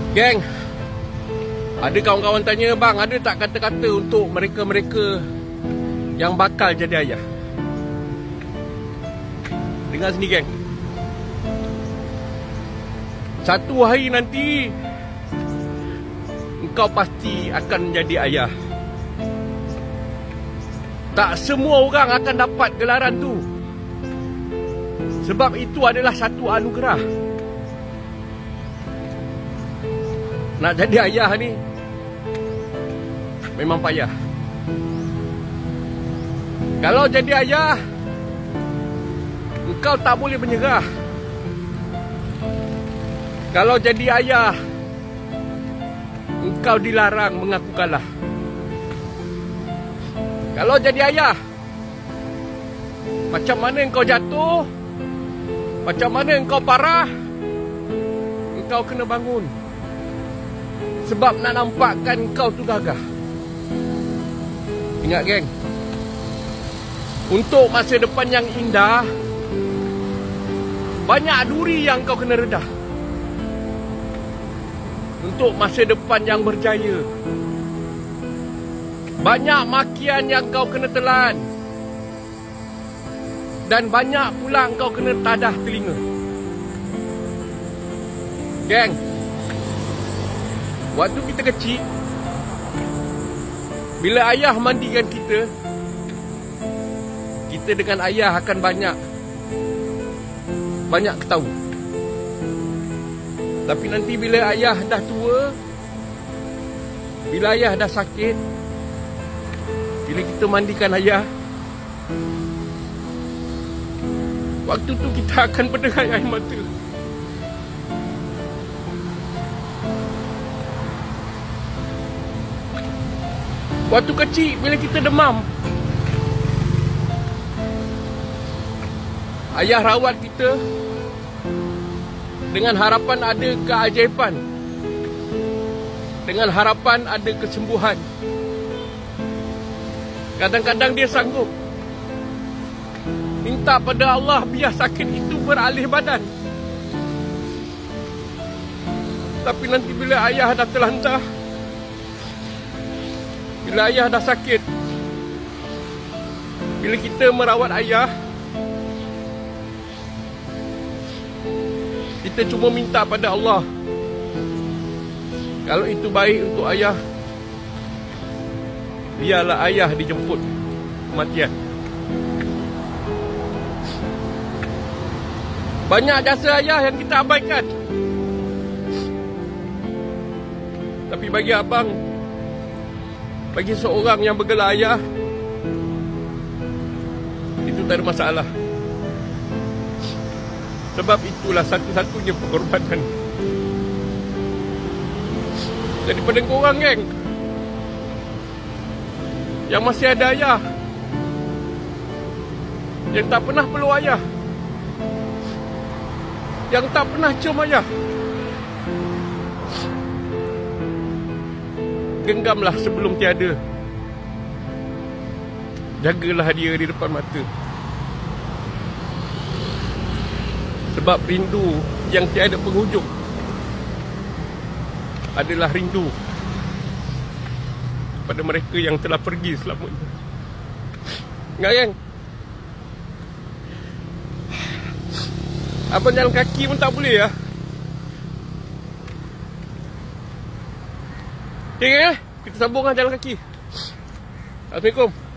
Geng, ada kawan-kawan tanya, bang, ada tak kata-kata untuk mereka-mereka yang bakal jadi ayah? Dengar sini, geng. Satu hari nanti engkau pasti akan menjadi ayah. Tak semua orang akan dapat gelaran tu, sebab itu adalah satu anugerah. Nak jadi ayah ni memang payah. Kalau jadi ayah, engkau tak boleh menyerah. Kalau jadi ayah, engkau dilarang mengaku kalah. Kalau jadi ayah, macam mana engkau jatuh, macam mana engkau parah, engkau kena bangun. Sebab nak nampakkan kau tu gagah. Ingat, geng, untuk masa depan yang indah, banyak duri yang kau kena redah. Untuk masa depan yang berjaya, banyak makian yang kau kena telan, dan banyak pula kau kena tadah telinga. Geng, waktu kita kecil, bila ayah mandikan kita, kita dengan ayah akan banyak ketawa. Tapi nanti bila ayah dah tua, bila ayah dah sakit, bila kita mandikan ayah, waktu tu kita akan berderai air mata. Waktu kecil bila kita demam, ayah rawat kita dengan harapan ada keajaiban, dengan harapan ada kesembuhan. Kadang-kadang dia sanggup minta pada Allah biar sakit itu beralih badan. Tapi nanti bila ayah dah terlantar, bila ayah dah sakit, bila kita merawat ayah, kita cuma minta pada Allah, kalau itu baik untuk ayah, biarlah ayah dijemput kematian. Banyak jasa ayah yang kita abaikan. Tapi bagi abang, bagi seorang yang bergelar ayah, itu tak ada masalah. Sebab itulah satu-satunya pengorbanan. Daripada korang, geng, yang masih ada ayah, yang tak pernah peluk ayah, yang tak pernah cium ayah, genggamlah sebelum tiada. Jagalah dia di depan mata. Sebab rindu yang tiada penghujung adalah rindu pada mereka yang telah pergi selamanya. Ingat, geng, abang jalan kaki pun tak boleh ya. Okay, kita sambung lah jalan kaki. Assalamualaikum.